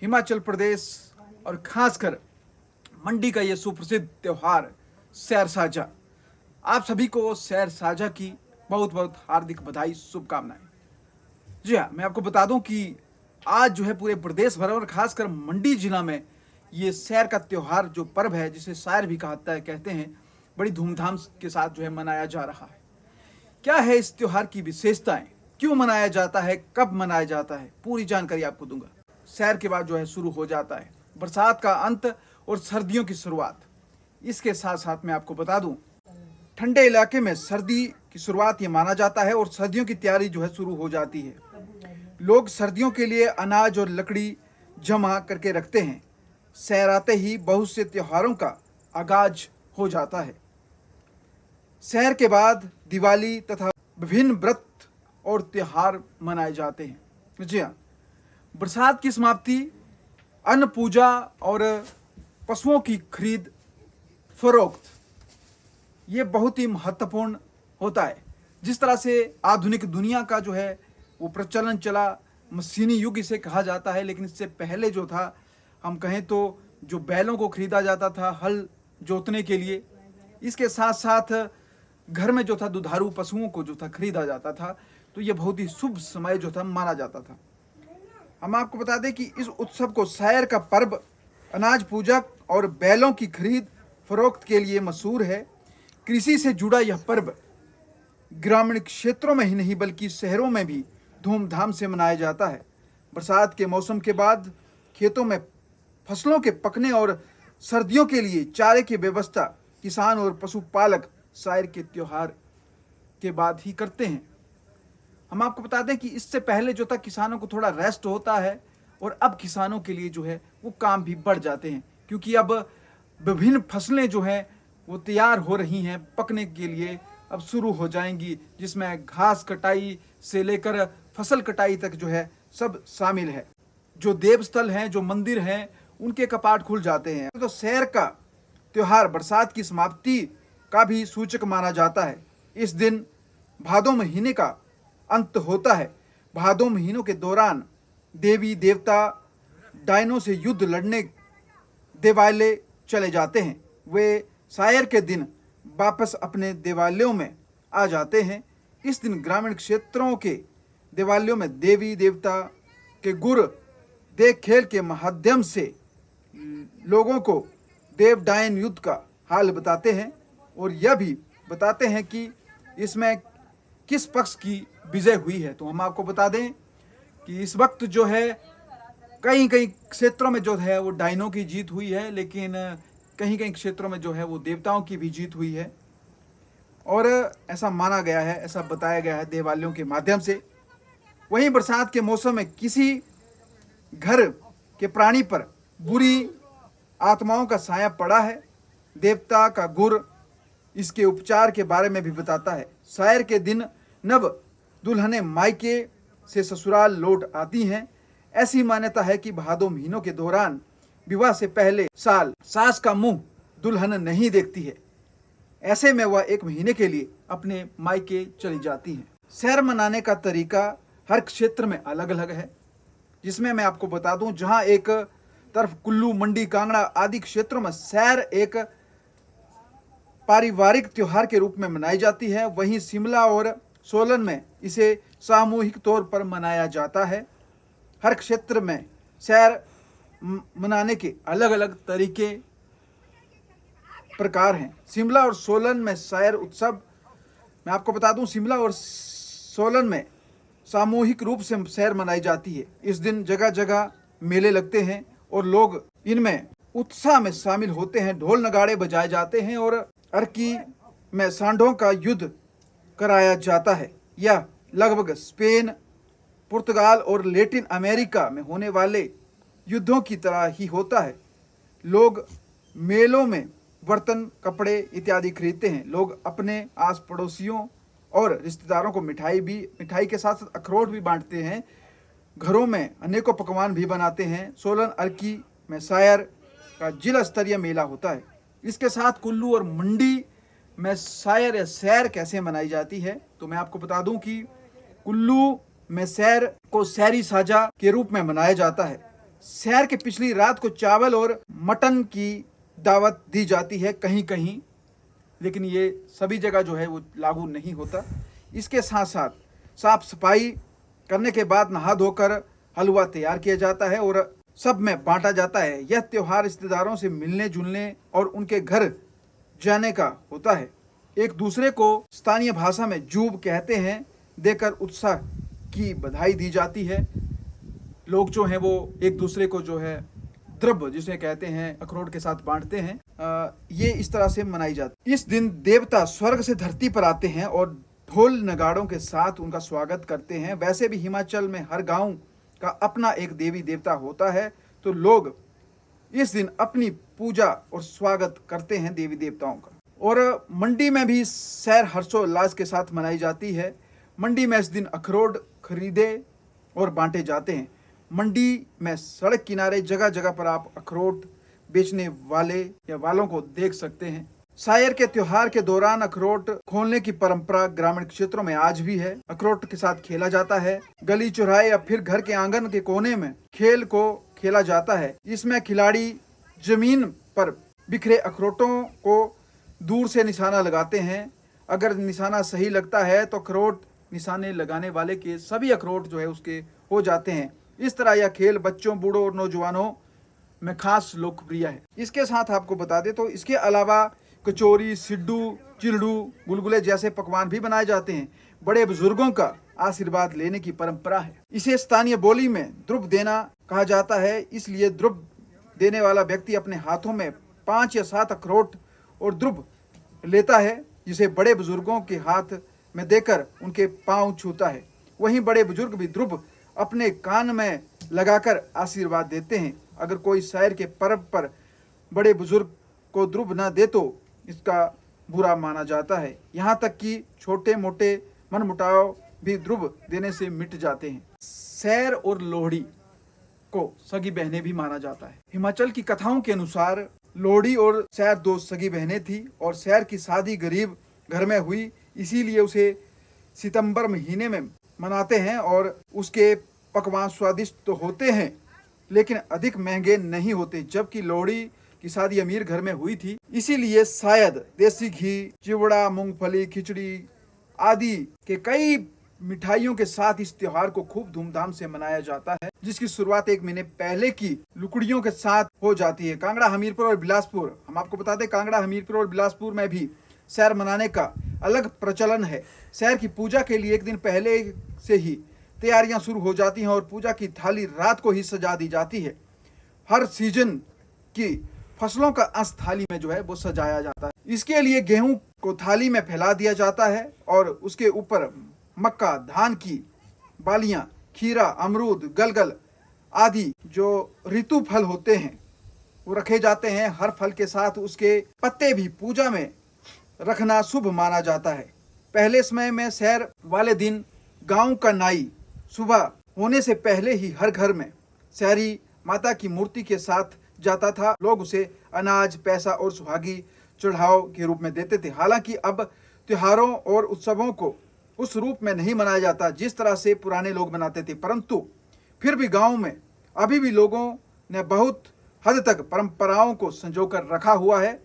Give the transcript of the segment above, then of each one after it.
हिमाचल प्रदेश और खासकर मंडी का ये सुप्रसिद्ध त्यौहार सैर साझा। आप सभी को सैर साझा की बहुत बहुत हार्दिक बधाई, शुभकामनाएं। जी हाँ, मैं आपको बता दूं कि आज जो है पूरे प्रदेश भर और खासकर मंडी जिला में ये सैर का त्यौहार जो पर्व है, जिसे सैर भी कहते हैं, बड़ी धूमधाम के साथ जो है मनाया जा रहा है। क्या है इस त्योहार की विशेषताएं, क्यों मनाया जाता है, कब मनाया जाता है, पूरी जानकारी आपको दूंगा। सैर के बाद जो है शुरू हो जाता है बरसात का अंत और सर्दियों की शुरुआत। इसके साथ साथ मैं आपको बता दूं, ठंडे इलाके में सर्दी की शुरुआत ये माना जाता है और सर्दियों की तैयारी जो है शुरू हो जाती है। लोग सर्दियों के लिए अनाज और लकड़ी जमा करके रखते हैं। सैर आते ही बहुत से त्योहारों का आगाज हो जाता है। सैर के बाद दिवाली तथा विभिन्न व्रत और त्योहार मनाए जाते हैं। जी हाँ, बरसात की समाप्ति, अन्न पूजा और पशुओं की खरीद फरोख्त, ये बहुत ही महत्वपूर्ण होता है। जिस तरह से आधुनिक दुनिया का जो है वो प्रचलन चला, मशीनी युग इसे कहा जाता है, लेकिन इससे पहले जो था, हम कहें तो जो बैलों को खरीदा जाता था हल जोतने के लिए, इसके साथ साथ घर में जो था दुधारू पशुओं को जो था खरीदा जाता था, तो ये बहुत ही शुभ समय जो था माना जाता था। हम आपको बता दें कि इस उत्सव को सैर का पर्व अनाज पूजक और बैलों की खरीद फरोख्त के लिए मशहूर है। कृषि से जुड़ा यह पर्व ग्रामीण क्षेत्रों में ही नहीं बल्कि शहरों में भी धूमधाम से मनाया जाता है। बरसात के मौसम के बाद खेतों में फसलों के पकने और सर्दियों के लिए चारे की व्यवस्था किसान और पशुपालक सैर के त्योहार के बाद ही करते हैं। हम आपको बता दें कि इससे पहले जो था किसानों को थोड़ा रेस्ट होता है और अब किसानों के लिए जो है वो काम भी बढ़ जाते हैं, क्योंकि अब विभिन्न फसलें जो हैं वो तैयार हो रही हैं, पकने के लिए अब शुरू हो जाएंगी, जिसमें घास कटाई से लेकर फसल कटाई तक जो है सब शामिल है। जो देवस्थल हैं, जो मंदिर हैं, उनके कपाट खुल जाते हैं। तो सैर का त्योहार बरसात की समाप्ति का भी सूचक माना जाता है। इस दिन भादों महीने का अंत होता है। भादों महीनों के दौरान देवी देवता डायनों से युद्ध लड़ने देवालय चले जाते हैं। वे सैर के दिन वापस अपने देवालयों में आ जाते हैं। इस दिन ग्रामीण क्षेत्रों के देवालयों में देवी देवता के गुर देख खेल के माध्यम से लोगों को देव डायन युद्ध का हाल बताते हैं और यह भी बताते हैं कि इसमें किस पक्ष की विजय हुई है। तो हम आपको बता दें कि इस वक्त जो है कई कई क्षेत्रों में जो है वो डायनों की जीत हुई है, लेकिन कहीं कहीं क्षेत्रों में जो है वो देवताओं की भी जीत हुई है और ऐसा माना गया है, ऐसा बताया गया है देवालयों के माध्यम से। वहीं बरसात के मौसम में किसी घर के प्राणी पर बुरी आत्माओं का साया पड़ा है। देवता का गुर इसके उपचार के बारे में भी बताता है। सैर के दिन नव दुल्हनें मायके से ससुराल लौट आती हैं। ऐसी मान्यता है कि भादों महीनों के दौरान विवाह से पहले साल सास का मुंह दुल्हन नहीं देखती है। ऐसे में वह 1 महीने के लिए अपने मायके चली जाती हैं। सैर मनाने का तरीका हर क्षेत्र में अलग अलग है, जिसमें मैं आपको बता दूं, जहां एक तरफ कुल्लू, मंडी, कांगड़ा आदि क्षेत्रों में सैर एक पारिवारिक त्योहार के रूप में मनाई जाती है, वहीं शिमला और सोलन में इसे सामूहिक तौर पर मनाया जाता है। हर क्षेत्र में सैर मनाने के अलग अलग तरीके प्रकार हैं। शिमला और सोलन में सैर उत्सव, मैं आपको बता दूं, शिमला और सोलन में सामूहिक रूप से सैर मनाई जाती है। इस दिन जगह जगह मेले लगते हैं और लोग इनमें उत्साह में शामिल होते हैं। ढोल नगाड़े बजाए जाते हैं और अर्की में सांडों का युद्ध कराया जाता है। यह लगभग स्पेन, पुर्तगाल और लैटिन अमेरिका में होने वाले युद्धों की तरह ही होता है। लोग मेलों में बर्तन, कपड़े इत्यादि खरीदते हैं। लोग अपने आस पड़ोसियों और रिश्तेदारों को मिठाई के साथ साथ अखरोट भी बांटते हैं। घरों में अनेकों पकवान भी बनाते हैं। सोलन अर्की में सैर का जिला स्तरीय मेला होता है। इसके साथ कुल्लू और मंडी में सैर या सैर कैसे मनाई जाती है, तो मैं आपको बता दूं कि कुल्लू में सैर को सैरी साझा के रूप में मनाया जाता है। सहर के पिछली रात को चावल और मटन की दावत दी जाती है कहीं कहीं, लेकिन ये सभी जगह जो है वो लागू नहीं होता। इसके साथ साथ साफ सफाई करने के बाद नहा धोकर हलवा तैयार किया जाता है और सब में बांटा जाता है। यह त्योहार रिश्तेदारों से मिलने जुलने और उनके घर जाने का होता है। एक दूसरे को स्थानीय भाषा में जूब कहते हैं, देकर उत्साह की बधाई दी जाती है। लोग जो हैं वो एक दूसरे को जो है द्रव्य जिसे कहते हैं अखरोट के साथ बांटते हैं। ये इस तरह से मनाई जाती है। इस दिन देवता स्वर्ग से धरती पर आते हैं और ढोल नगाड़ों के साथ उनका स्वागत करते हैं। वैसे भी हिमाचल में हर गांव का अपना एक देवी देवता होता है, तो लोग इस दिन अपनी पूजा और स्वागत करते हैं देवी देवताओं का। और मंडी में भी सैर हर्षोल्लास के साथ मनाई जाती है। मंडी में इस दिन अखरोट खरीदे और बांटे जाते हैं। मंडी में सड़क किनारे जगह जगह पर आप अखरोट बेचने वाले या वालों को देख सकते हैं। सायर के त्योहार के दौरान अखरोट खोलने की परंपरा ग्रामीण क्षेत्रों में आज भी है। अखरोट के साथ खेला जाता है। गली चौराहे या फिर घर के आंगन के कोने में खेल को खेला जाता है। इसमें खिलाड़ी जमीन पर बिखरे अखरोटों को दूर से निशाना लगाते हैं। अगर निशाना सही लगता है तो अखरोट निशाने लगाने वाले के सभी अखरोट जो है उसके हो जाते हैं। इस तरह यह खेल बच्चों, बूढ़ों और नौजवानों में खास लोकप्रिय है। इसके साथ आपको बता दें तो इसके अलावा कचौरी, सिड्डू, चिलड़ू, गुलगुले जैसे पकवान भी बनाए जाते हैं। बड़े बुजुर्गों का आशीर्वाद लेने की परंपरा है। इसे स्थानीय बोली में द्रुप देना कहा जाता है। इसलिए द्रुप देने वाला व्यक्ति अपने हाथों में 5 या 7 अखरोट और द्रुप लेता है, जिसे बड़े बुजुर्गों के हाथ में देकर उनके पांव छूता है। वहीं बड़े बुजुर्ग भी द्रुप अपने कान में लगाकर आशीर्वाद देते हैं। अगर कोई शायर के पर्व पर बड़े बुजुर्ग को द्रुप न दे तो इसका बुरा माना जाता है। यहाँ तक कि छोटे मोटे मनमुटाव भी द्रुप देने से मिट जाते हैं। सैर और लोहड़ी को सगी बहनें भी माना जाता है। हिमाचल की कथाओं के अनुसार लोहड़ी और सैर 2 सगी बहनें थी और सैर की शादी गरीब घर में हुई, इसीलिए उसे सितंबर महीने में मनाते हैं। और उसके पकवान स्वादिष्ट तो होते हैं लेकिन अधिक महंगे नहीं होते। जबकि लोहड़ी की शादी अमीर घर में हुई थी, इसीलिए शायद देसी घी, चिवड़ा, मूंगफली, खिचड़ी आदि के कई मिठाइयों के साथ इस त्योहार को खूब धूमधाम से मनाया जाता है, जिसकी शुरुआत 1 महीने पहले की लुकड़ियों के साथ हो जाती है। कांगड़ा, हमीरपुर और बिलासपुर, हम आपको बता दें कांगड़ा, हमीरपुर और बिलासपुर में भी सैर मनाने का अलग प्रचलन है। सैर की पूजा के लिए 1 दिन पहले से ही तैयारियां शुरू हो जाती हैं और पूजा की थाली रात को ही सजा दी जाती है। हर सीजन की फसलों का अंश थाली में जो है वो सजाया जाता है। इसके लिए गेहूं को थाली में फैला दिया जाता है और उसके ऊपर मक्का, धान की बालियां, खीरा, अमरूद, गलगल आदि जो ऋतु फल होते हैं वो रखे जाते हैं। हर फल के साथ उसके पत्ते भी पूजा में रखना शुभ माना जाता है। पहले समय में सैर वाले दिन गांव का नाई सुबह होने से पहले ही हर घर में सैरी माता की मूर्ति के साथ जाता था। लोग उसे अनाज, पैसा और सुहागी चढ़ाव के रूप में देते थे। हालांकि अब त्योहारों और उत्सवों को उस रूप में नहीं मनाया जाता जिस तरह से पुराने लोग मनाते थे, परंतु फिर भी गांव में अभी भी लोगों ने बहुत हद तक परंपराओं को संजोकर रखा हुआ है।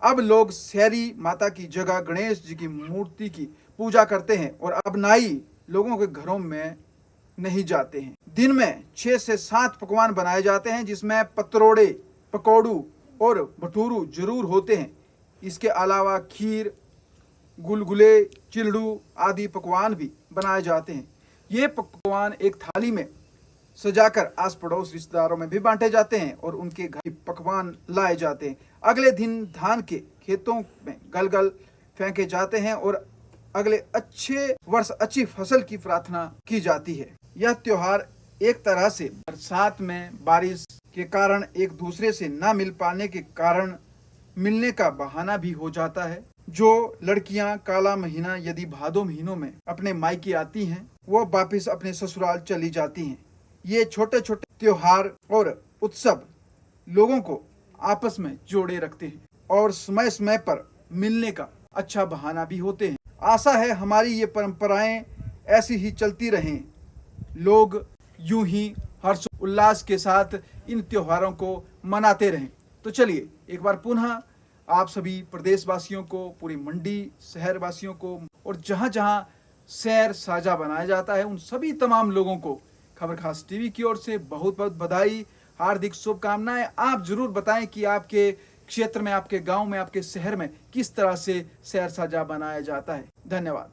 अब लोग सैरी माता की जगह गणेश जी की मूर्ति की पूजा करते हैं और अब नाई लोगों के घरों में नहीं जाते हैं। दिन में 6 से 7 पकवान बनाए जाते हैं, जिसमें पतरोड़े, पकौड़ू और भटूरू जरूर होते हैं। इसके अलावा खीर, गुलगुले, चिलड़ू आदि पकवान भी बनाए जाते हैं। ये पकवान एक थाली में सजाकर आस पड़ोस रिश्तेदारों में भी बांटे जाते हैं और उनके घर पकवान लाए जाते हैं। अगले दिन धान के खेतों में गलगल फेंके जाते हैं और अगले अच्छे वर्ष अच्छी फसल की प्रार्थना की जाती है। यह त्योहार एक तरह से बरसात में बारिश के कारण एक दूसरे से न मिल पाने के कारण मिलने का बहाना भी हो जाता है। जो लड़कियां काला महीना यदि भादो महीनों में अपने मायके आती हैं, वो वापस अपने ससुराल चली जाती हैं। ये छोटे छोटे त्योहार और उत्सव लोगों को आपस में जोड़े रखते हैं और समय समय पर मिलने का अच्छा बहाना भी होते हैं। आशा है हमारी ये परंपराएं ऐसी ही चलती रहें। लोग यूं ही हर्ष उल्लास के साथ इन त्योहारों को मनाते रहें। तो चलिए एक बार पुनः आप सभी प्रदेशवासियों को, पूरी मंडी शहर वासियों को और जहाँ जहाँ सैर साझा बनाया जाता है उन सभी तमाम लोगों को खबर खास टीवी की ओर से बहुत बहुत बधाई, हार्दिक शुभकामनाएं। आप जरूर बताएं कि आपके क्षेत्र में, आपके गांव में, आपके शहर में किस तरह से सैर साझा बनाया जाता है। धन्यवाद।